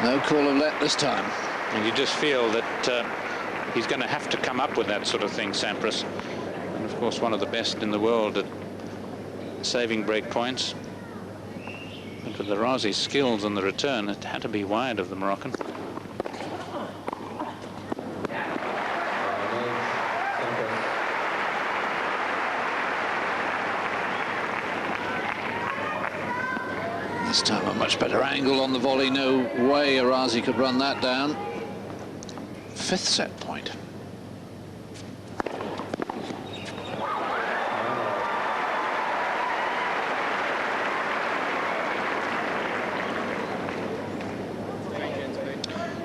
No call of let this time. And you just feel that he's going to have to come up with that sort of thing, Sampras. And of course, one of the best in the world at saving break points. But with Arazi's skills on the return, it had to be wide of the Moroccan. This time a much better angle on the volley. No way Arazi could run that down. Fifth set point.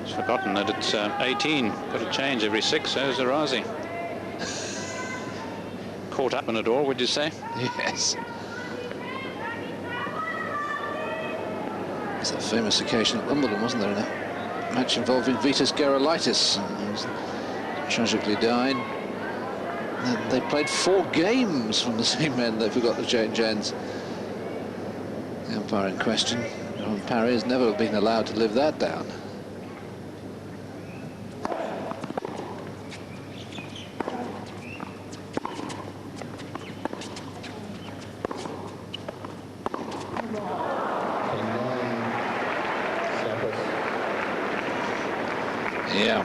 He's forgotten that it's 18. Got to change every 6. There's Arazi. Caught up in it all, would you say? Yes. It's that famous occasion at Wimbledon, wasn't there, in a match involving Vitas Gerulaitis, who tragically died. And they played 4 games from the same end. They forgot to change ends. The umpire in question, John Parry, has never been allowed to live that down. Yeah,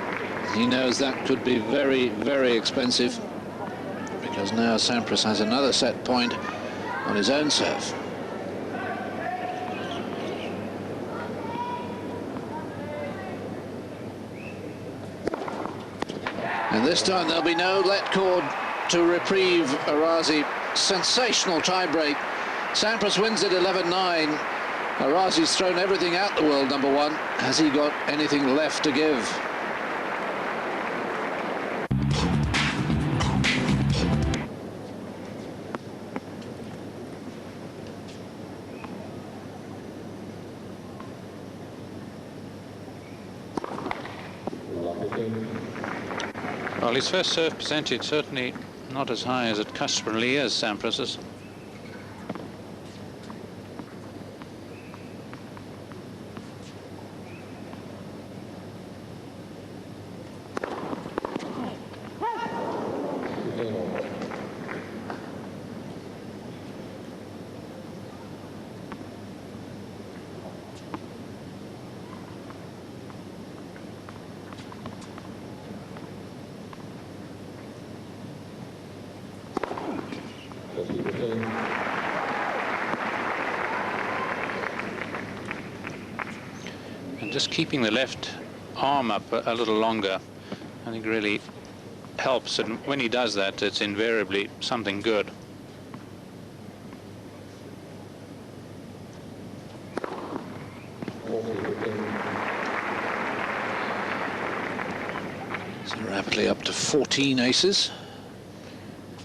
he knows that could be very, very expensive, because now Sampras has another set point on his own serve. And this time there'll be no let cord to reprieve Arazi. Sensational tiebreak. Sampras wins at 11-9. Arazi's thrown everything at the world number 1. Has he got anything left to give? Well, his first serve percentage certainly not as high as it customarily is, Sampras's. And just keeping the left arm up a little longer, I think really helps. And when he does that, it's invariably something good. So rapidly up to 14 aces.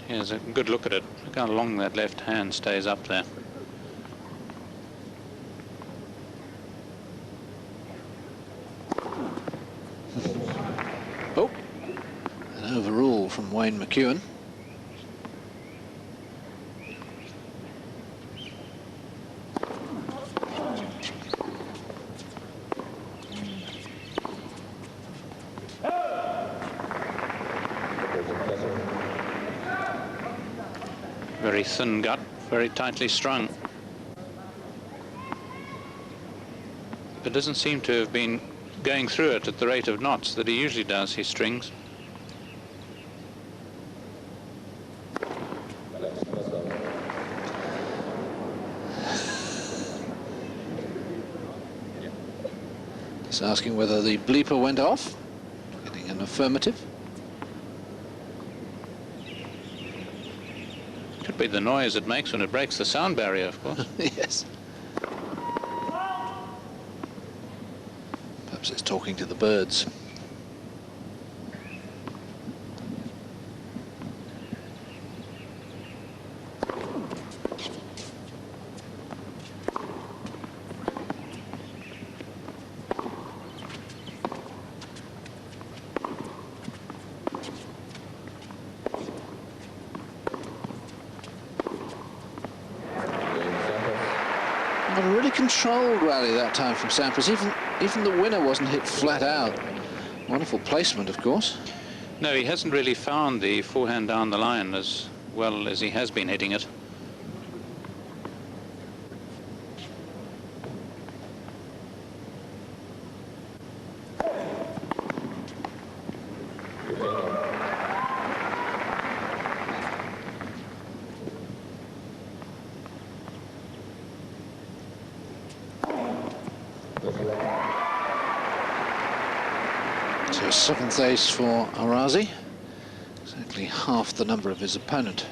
Here's a good look at it. Look how long that left hand stays up there. Oh, an overrule from Wayne McEwen. Very thin gut, very tightly strung. But doesn't seem to have been going through it at the rate of knots that he usually does, his strings. Just asking whether the bleeper went off. Getting an affirmative. Could be the noise it makes when it breaks the sound barrier, of course. Yes. Perhaps it's talking to the birds. A really controlled rally that time from Sampras, even even the winner wasn't hit flat out. Wonderful placement, of course. No, he hasn't really found the forehand down the line as well as he has been hitting it. So 7th ace for Arazi, exactly half the number of his opponent.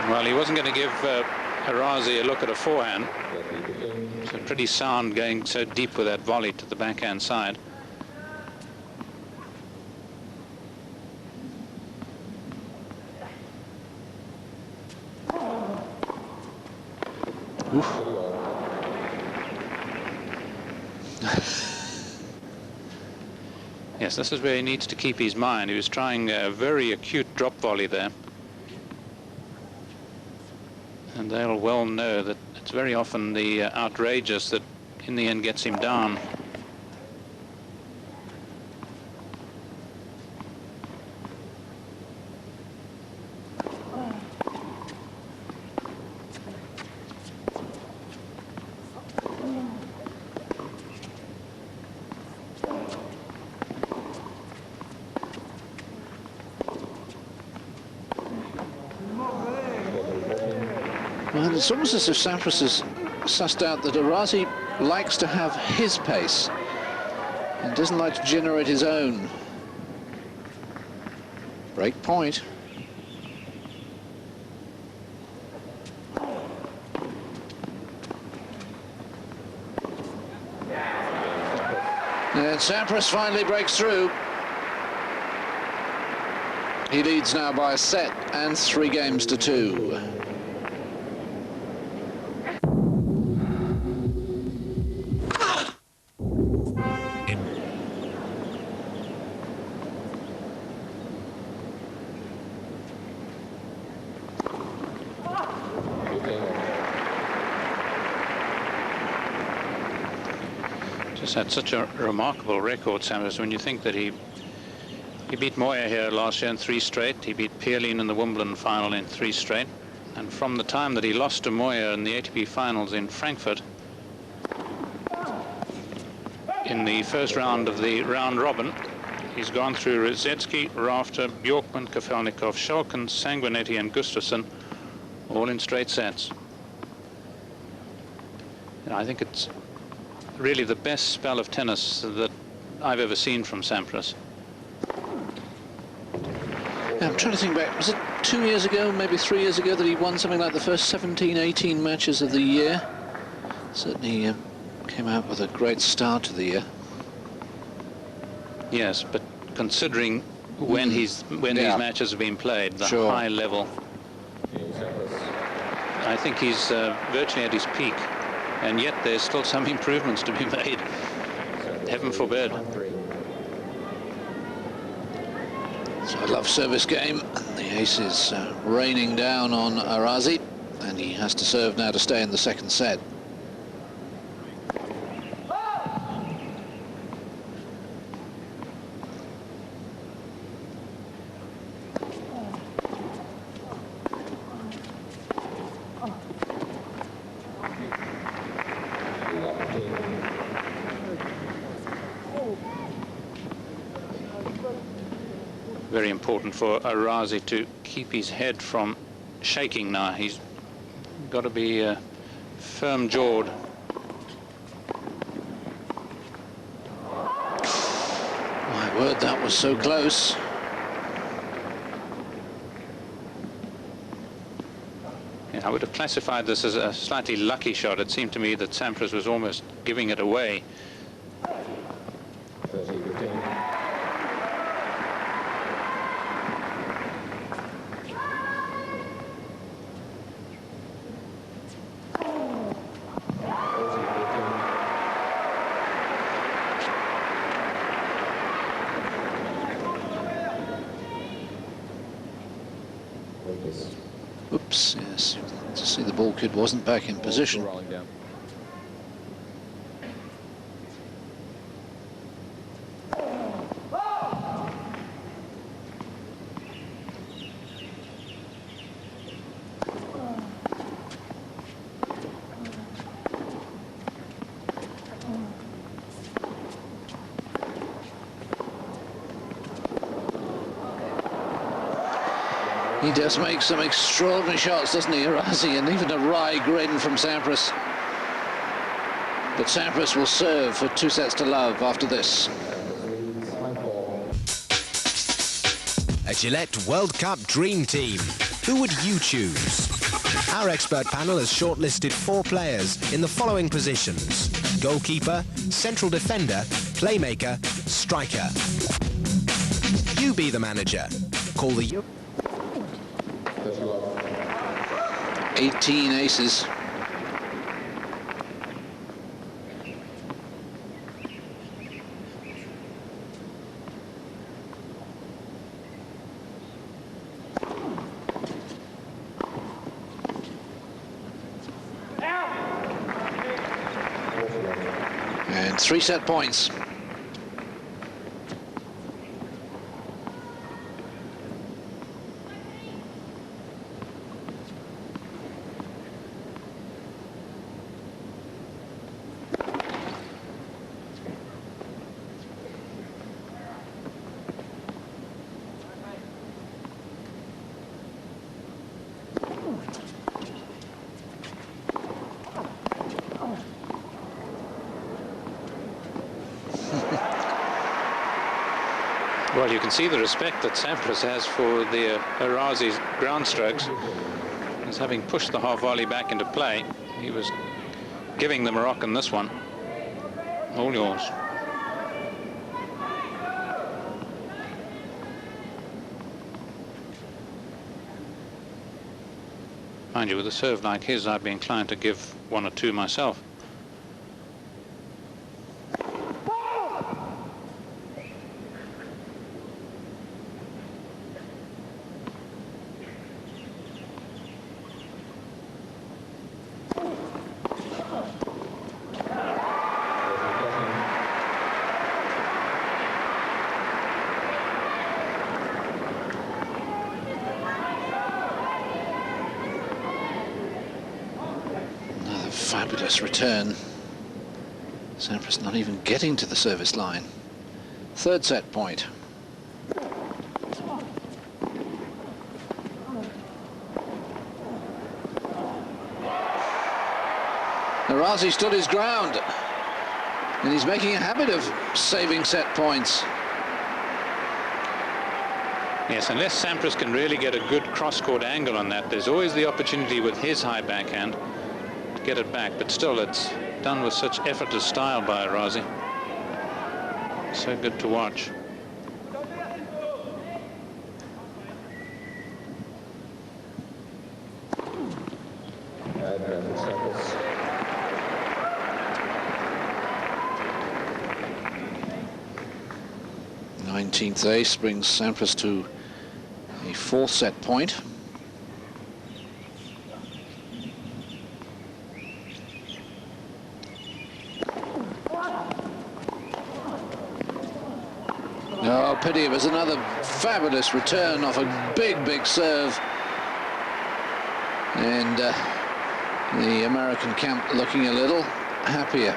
Well, he wasn't going to give arazi a look at a forehand. So pretty sound going so deep with that volley to the backhand side. Yes, this is where he needs to keep his mind. He was trying a very acute drop volley there. And they'll well know that it's very often the outrageous that in the end gets him down. Well, it's almost as if Sampras has sussed out that Arazi likes to have his pace and doesn't like to generate his own. Break point. And Sampras finally breaks through. He leads now by a set and 3 games to 2. Just had such a remarkable record, Sampras, when you think that he beat Moyer here last year in 3 straight. He beat Pierlin in the Wimbledon final in 3 straight. And from the time that he lost to Moyer in the ATP finals in Frankfurt, in the first round of the round robin, he's gone through Rosetsky, Rafter, Bjorkman, Kafelnikov, Schalken, Sanguinetti and Gustafsson, all in straight sets. And I think it's really the best spell of tennis that I've ever seen from Sampras. Yeah, I'm trying to think back, was it 2 years ago, maybe 3 years ago, that he won something like the first 17, 18 matches of the year? Certainly came out with a great start to the year. Yes, but considering when these matches have been played, the high level, I think he's virtually at his peak. And yet there's still some improvements to be made. Heaven forbid. So a love service game. The ace is raining down on Arazi, and he has to serve now to stay in the 2nd set. Very important for Arazi to keep his head from shaking now. He's got to be firm-jawed. My word, that was so close. Yeah, I would have classified this as a slightly lucky shot. It seemed to me that Sampras was almost giving it away. perhaps. Yes, to see the ball kid wasn't back in position. He does make some extraordinary shots, doesn't he, Arazi? And even a wry grin from Sampras. But Sampras will serve for 2-0 after this. A Gillette World Cup Dream Team. Who would you choose? Our expert panel has shortlisted 4 players in the following positions: goalkeeper, central defender, playmaker, striker. You be the manager. Call the... 18 aces. And 3 set points. Well, you can see the respect that Sampras has for the Arazi's ground strokes. As having pushed the half volley back into play, he was giving the Moroccan this one. All yours. Mind you, with a serve like his, I'd be inclined to give 1 or 2 myself. Fabulous return. Sampras not even getting to the service line. 3rd set point. Arazi stood his ground, and he's making a habit of saving set points. Yes, unless Sampras can really get a good cross-court angle on that, there's always the opportunity with his high backhand get it back, but still it's done with such effortless style by Arazi. So good to watch. The 19th ace brings Sampras to a 4th set point. Oh, pity. It was another fabulous return off a big serve. And the American camp looking a little happier.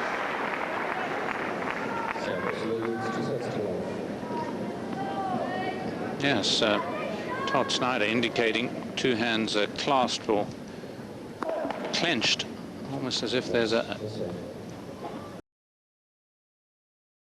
Yes, Todd Snyder indicating 2 hands clasped or clenched, almost as if there's a